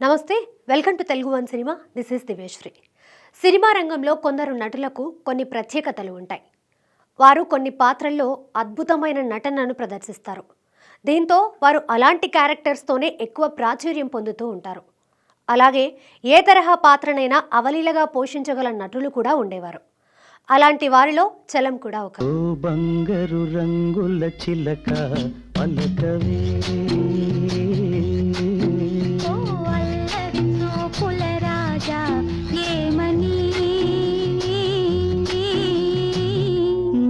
నమస్తే, welcome to Telugu one cinema. This is Diveshri. Cinema రంగంలో కొందరు నటులకు కొన్ని ప్రత్యేకతలు ఉంటాయి. వారు కొన్ని పాత్రల్లో అద్భుతమైన నటనను ప్రదర్శిస్తారు. దీంతో వారు అలాంటి క్యారెక్టర్స్తోనే ఎక్కువ ప్రాచుర్యం పొందుతూ ఉంటారు. అలాగే ఏ తరహా పాత్రనైనా అవలీలగా పోషించగల నటులు కూడా ఉండేవారు. అలాంటి వారిలో చలం కూడా ఒక. బంగారు రంగుల చిలక పలకవే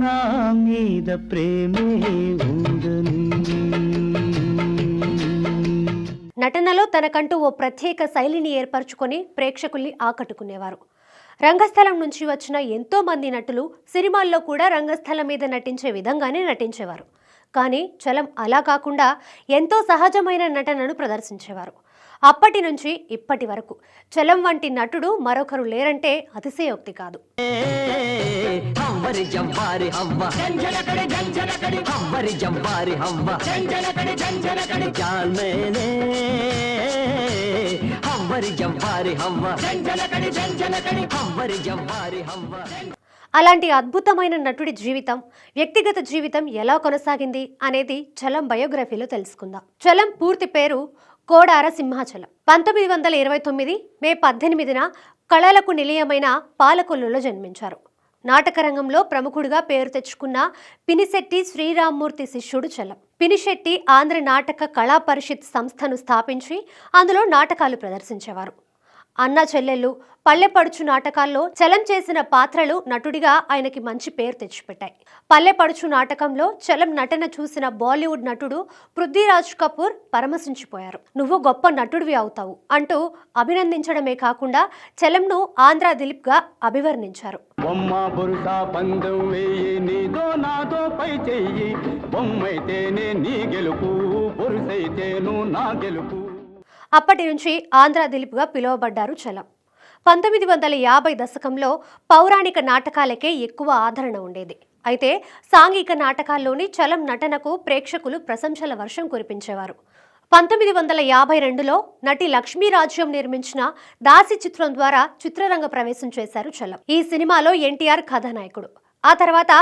నా మీద ప్రేమే ఉందని. నటనలో తనకంటూ ఓ ప్రత్యేక శైలిని ఏర్పరచుకొని ప్రేక్షకుల్ని ఆకట్టుకునేవారు. రంగస్థలం నుంచి వచ్చిన ఎంతో మంది నటులు సినిమాల్లో కూడా రంగస్థలం మీద నటించే విధంగానే నటించేవారు. కానీ చలం అలా కాకుండా ఎంతో సహజమైన నటనను ప్రదర్శించేవారు. అప్పటి నుంచి ఇప్పటి వరకు చలం వంటి నటుడు మరొకరు లేరంటే అతిశయోక్తి కాదు. అలాంటి అద్భుతమైన నటుడి జీవితం, వ్యక్తిగత జీవితం ఎలా కొనసాగింది అనేది చలం బయోగ్రఫీలో తెలుసుకుందాం. చలం పూర్తి పేరు కోడార సింహాచలం. 1929 మే 18న కళలకు నిలయమైన పాలకొల్లులో జన్మించారు. నాటకరంగంలో ప్రముఖుడిగా పేరు తెచ్చుకున్న పినిశెట్టి శ్రీరామ్మూర్తి శిష్యుడు చలం. పినిశెట్టి ఆంధ్ర నాటక కళా పరిషత్ సంస్థను స్థాపించి అందులో నాటకాలు ప్రదర్శించేవారు. అన్న చెల్లెళ్ళు, పల్లెపడుచు నాటకాల్లో చలం చేసిన పాత్రలు నటుడిగా ఆయనకి మంచి పేరు తెచ్చిపెట్టాయి. పల్లెపడుచు నాటకంలో చలం నటన చూసిన బాలీవుడ్ నటుడు పృథ్వీరాజ్ కపూర్ పరమశించిపోయారు. నువ్వు గొప్ప నటుడివి అవుతావు అంటూ అభినందించడమే కాకుండా చలంను ఆంధ్ర దిలీప్ గా అభివర్ణించారు. అప్పటి నుంచి ఆంధ్ర దిలీప్గా పిలువబడ్డారు చలం. 1950 దశకంలో పౌరాణిక నాటకాలకే ఎక్కువ ఆదరణ ఉండేది. అయితే సాంఘిక నాటకాల్లోని చలం నటనకు ప్రేక్షకులు ప్రశంసల వర్షం కురిపించేవారు. 1952లో నటి లక్ష్మీరాజ్యం నిర్మించిన దాసి చిత్రం ద్వారా చిత్రరంగ ప్రవేశం చేశారు చలం. ఈ సినిమాలో ఎన్టీఆర్ కథానాయకుడు. ఆ తర్వాత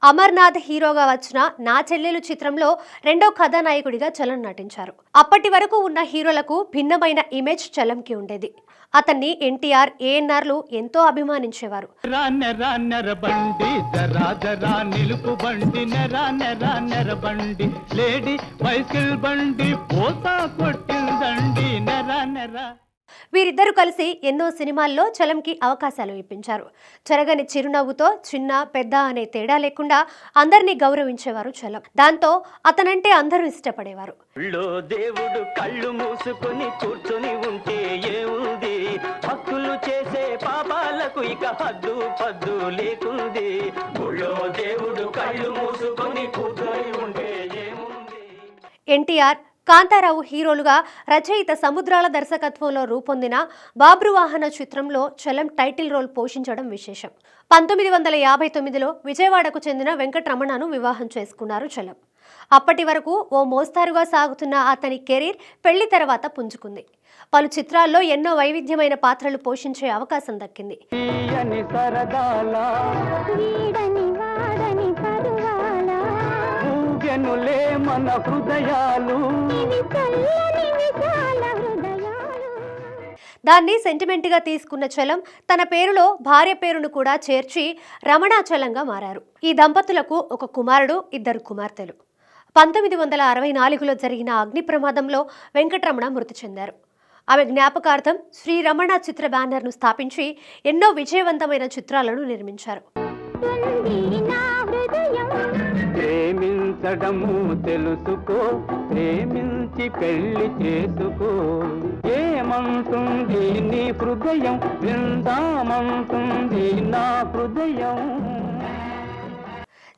అమర్నాథ్ హీరోగా వచ్చిన నా చెల్లెలు చిత్రంలో రెండో కథానాయకుడిగా చలం నటించారు. అప్పటి వరకు ఉన్న హీరోలకు భిన్నమైన ఇమేజ్ చలంకి ఉండేది. అతన్ని ఎన్టీఆర్, ఏఎన్ఆర్లు ఎంతో అభిమానించేవారు. వీరిద్దరూ కలిసి ఎన్నో సినిమాల్లో చలంకి అవకాశాలు ఇప్పించారు. చెరగని చిరునవ్వుతో చిన్న పెద్ద అనే తేడా లేకుండా అందరినీ గౌరవించేవారు చలం. దాంతో అతనంటే అందరూ ఇష్టపడేవారు. దేవుడు కళ్ళు మూసుకొని కూర్చొని ఉంటే ఏముంది, భక్తులు చేసే పాపాలకు ఇక హద్దు పద్దు లేకుంది. దేవుడు కళ్ళు మూసుకొని కూర్చొని ఉంటే ఏముంది. ఎన్టీఆర్, కాంతారావు హీరోలుగా రచయిత సముద్రాల దర్శకత్వంలో రూపొందిన బాబ్రువాహన చిత్రంలో చలం టైటిల్ రోల్ పోషించడం విశేషం. 1959లో విజయవాడకు చెందిన వెంకటరమణను వివాహం చేసుకున్నారు చలం. అప్పటి వరకు ఓ మోస్తారుగా సాగుతున్న అతని కెరీర్ పెళ్లి తర్వాత పుంజుకుంది. పలు చిత్రాల్లో ఎన్నో వైవిధ్యమైన పాత్రలు పోషించే అవకాశం దక్కింది. దాన్ని సెంటిమెంట్గా తీసుకున్న చలం తన పేరులో భార్య పేరును కూడా చేర్చి రమణాచలంగా మారారు. ఈ దంపతులకు ఒక కుమారుడు, 2 కుమార్తెలు. 1964లో జరిగిన అగ్ని ప్రమాదంలో వెంకటరమణ మృతి చెందారు. ఆమె జ్ఞాపకార్థం శ్రీ రమణ చిత్ర బ్యానర్ను స్థాపించి ఎన్నో విజయవంతమైన చిత్రాలను నిర్మించారు. ప్రేమించడము తెలుసుకో, ప్రేమించి పెళ్లి చేసుకో, ఏమంటుంది నీ హృదయం, విందామంటుంది నా హృదయం.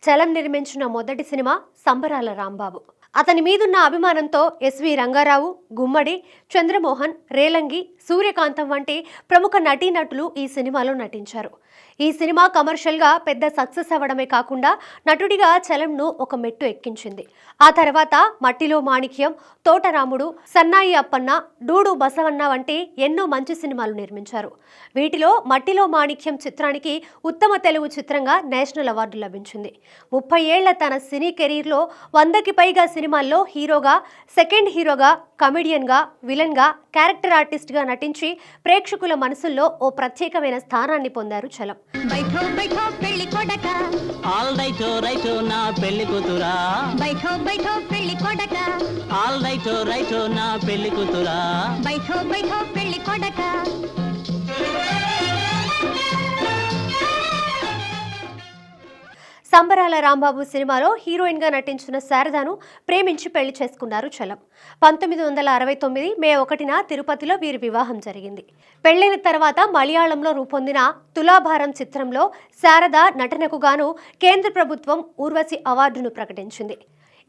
చలం నిర్మించిన మొదటి సినిమా సంబరాల రాంబాబు. అతని మీదున్న అభిమానంతో ఎస్వి రంగారావు, గుమ్మడి, చంద్రమోహన్, రేలంగి, సూర్యకాంతం వంటి ప్రముఖ నటీనటులు ఈ సినిమాలో నటించారు. ఈ సినిమా కమర్షియల్గా పెద్ద సక్సెస్ అవ్వడమే కాకుండా నటుడిగా చలంను ఒక మెట్టు ఎక్కించింది. ఆ తర్వాత మట్టిలో మాణిక్యం, తోటరాముడు, సన్నాయి అప్పన్న, డూడు బసవన్న వంటి ఎన్నో మంచి సినిమాలు నిర్మించారు. వీటిలో మట్టిలో మాణిక్యం చిత్రానికి ఉత్తమ తెలుగు చిత్రంగా నేషనల్ అవార్డు లభించింది. 30 ఏళ్ల తన సినీ కెరీర్లో 100కి పైగా సినిమాల్లో హీరోగా, సెకండ్ హీరోగా, కమెడియన్గా, విలన్గా, క్యారెక్టర్ ఆర్టిస్ట్గా నటించి ప్రేక్షకుల మనసుల్లో ఓ ప్రత్యేకమైన స్థానాన్ని పొందారు చలం. बैठो बैठो पेल्ली कोडक ఆల్ రైట్ రైట్ నా పెళ్లి కూతురా, बैठो बैठो पेल्ली कोडक ఆల్ రైట్ నా పెళ్లి కూతురా. बैठो बैठो पेल्ली कोडक సంబరాల రాంబాబు సినిమాలో హీరోయిన్గా నటించిన శారదను ప్రేమించి పెళ్లి చేసుకున్నారు చలం. 1969 మే 1న తిరుపతిలో వీరి వివాహం జరిగింది. పెళ్లైన తర్వాత మలయాళంలో రూపొందిన తులాభారం చిత్రంలో శారద నటనకు గాను కేంద్ర ప్రభుత్వం ఊర్వశి అవార్డును ప్రకటించింది.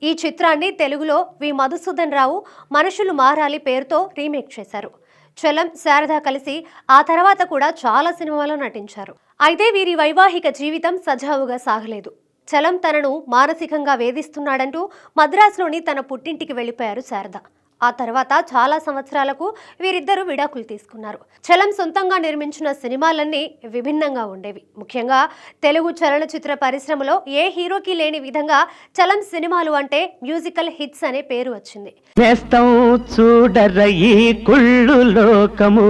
ఈ చిత్రాన్ని తెలుగులో వి మధుసూదన్ రావు మనుషులు మారాలి పేరుతో రీమేక్ చేశారు. చలం, శారద కలిసి ఆ తర్వాత కూడా చాలా సినిమాల్లో నటించారు. అయితే వీరి వైవాహిక జీవితం సజావుగా సాగలేదు. చలం తనను మానసికంగా వేధిస్తున్నాడంటూ మద్రాసులోని తన పుట్టింటికి వెళ్లిపోయారు శారద. ఆ తర్వాత చాలా సంవత్సరాలకు వీరిద్దరూ విడాకులు తీసుకున్నారు. చలం సొంతంగా నిర్మించిన సినిమాలన్నీ విభిన్నంగా ఉండేవి. ముఖ్యంగా తెలుగు చలనచిత్ర పరిశ్రమలో ఏ హీరోకి లేని విధంగా చలం సినిమాలు అంటే మ్యూజికల్ హిట్స్ అనే పేరు వచ్చింది. నేస్తం చూడర ఈ కుళ్ళు లోకము,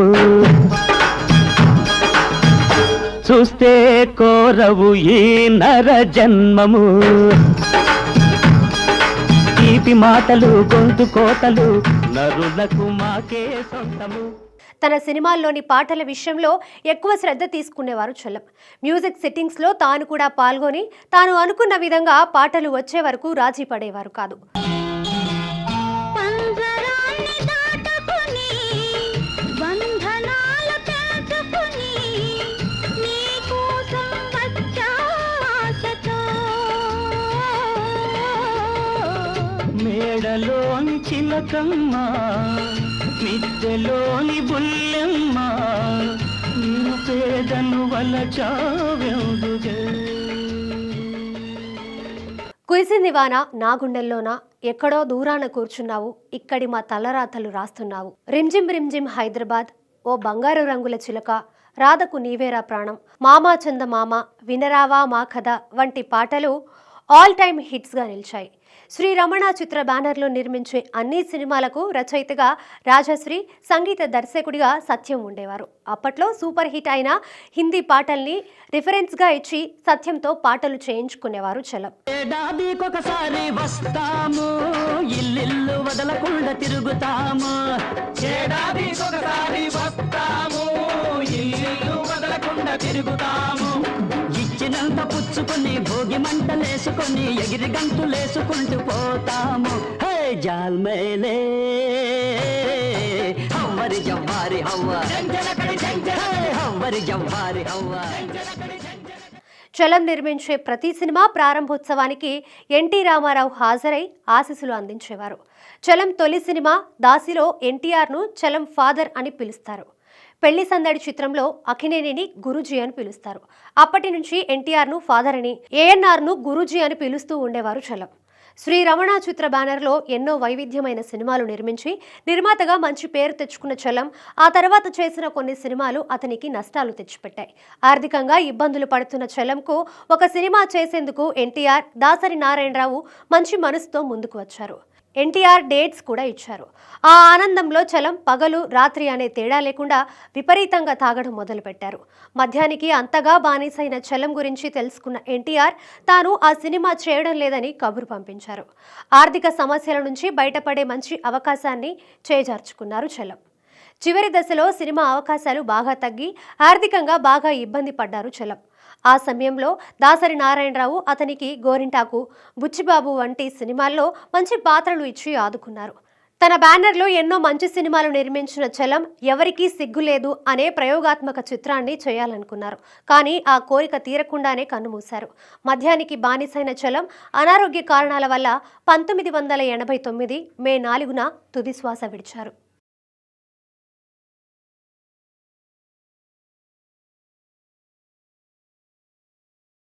చూస్తే కోరవు ఈ నర జన్మము. తీపి మాటలు గొంతు కోతలు నరులకు మాకే సొంతము. తన సినిమాల్లోని పాటల విషయంలో ఎక్కువ శ్రద్ధ తీసుకునేవారు చలం. మ్యూజిక్ సెట్టింగ్స్లో తాను కూడా పాల్గొని తాను అనుకున్న విధంగా పాటలు వచ్చే వరకు రాజీ పడేవారు కాదు. పంజరాన్ని దాటుకుని బంధనాల పెంచుకుని నీ కోసం వచ్చా ఆశతో మేడలోని చిలకమ్మ, మిద్దెలోని బుల్లెమ్మ, నిన్ను పేదను వలచావెందుకే. కురిసింది వాన నా గుండెల్లోనా, ఎక్కడో దూరాన కూర్చున్నావు, ఇక్కడి మా తలరాతలు రాస్తున్నావు, రిమ్జిమ్ రిమ్జిమ్ హైదరాబాద్, ఓ బంగారు రంగుల చిలక, రాధకు నీవేరా ప్రాణం, మామా చంద మామ, వినరావా మా కథ వంటి పాటలు ఆల్ టైమ్ హిట్స్గా నిలిచాయి. శ్రీ రమణ చిత్ర బ్యానర్లో నిర్మించే అన్ని సినిమాలకు రచయితగా రాజశ్రీ, సంగీత దర్శకుడిగా సత్యం ఉండేవారు. అప్పట్లో సూపర్ హిట్ అయిన హిందీ పాటల్ని రిఫరెన్స్గా ఇచ్చి సత్యంతో పాటలు చేయించుకునేవారు చలం. ఏడాదికొకసారి వస్తాము, ఇల్లు వదలకుండా తిరుగుతాము. ఏడాదికొకసారి వస్తాము, ఇల్లు వదలకుండా తిరుగుతాము. ఇచ్చినంత పుచ్చుకొని భోగి మంటలేసుకొని ఎగిరి గంతులేసుకుంటూ పోతాము. హే జాల్ మేలే హవ్వరి జవ్వారి హవ్వ, హవ్వరి జవ్వారి హవ్వ. చలం నిర్మించే ప్రతి సినిమా ప్రారంభోత్సవానికి ఎన్టీ రామారావు హాజరై ఆశీస్సులు అందించేవారు. చలం తొలి సినిమా దాసిలో ఎన్టీఆర్ను చలం ఫాదర్ అని పిలుస్తారు. పెళ్లి సందడి చిత్రంలో అఖినేనిని గురూజీ అని పిలుస్తారు. అప్పటి నుంచి ఎన్టీఆర్ను ఫాదర్ అని, ఏఎన్ఆర్ను గురూజీ అని పిలుస్తూ ఉండేవారు చలం. శ్రీ రమణ చిత్ర బ్యానర్లో ఎన్నో వైవిధ్యమైన సినిమాలు నిర్మించి నిర్మాతగా మంచి పేరు తెచ్చుకున్న చలం ఆ తర్వాత చేసిన కొన్ని సినిమాలు అతనికి నష్టాలు తెచ్చిపెట్టాయి. ఆర్థికంగా ఇబ్బందులు పడుతున్న చలంకు ఒక సినిమా చేసేందుకు ఎన్టీఆర్, దాసరి నారాయణరావు మంచి మనసుతో ముందుకు వచ్చారు. ఎన్టీఆర్ డేట్స్ కూడా ఇచ్చారు. ఆ ఆనందంలో చలం పగలు రాత్రి అనే తేడా లేకుండా విపరీతంగా తాగడం మొదలుపెట్టారు. మద్యానికి అంతగా బానిసైన చలం గురించి తెలుసుకున్న ఎన్టీఆర్ తాను ఆ సినిమా చేయడం లేదని కబురు పంపించారు. ఆర్థిక సమస్యల నుంచి బయటపడే మంచి అవకాశాన్ని చేజార్చుకున్నారు చలం. చివరి దశలో సినిమా అవకాశాలు బాగా తగ్గి ఆర్థికంగా బాగా ఇబ్బంది పడ్డారు చలం. ఆ సమయంలో దాసరి నారాయణరావు అతనికి గోరింటాకు, బుచ్చిబాబు వంటి సినిమాల్లో మంచి పాత్రలు ఇచ్చి ఆదుకున్నారు. తన బ్యానర్లో ఎన్నో మంచి సినిమాలు నిర్మించిన చలం ఎవరికీ సిగ్గులేదు అనే ప్రయోగాత్మక చిత్రాన్ని చేయాలనుకున్నారు. కానీ ఆ కోరిక తీరకుండానే కన్నుమూశారు. మద్యానికి బానిసైన చలం అనారోగ్య కారణాల వల్ల 1989 మే 4న తుదిశ్వాస విడిచారు.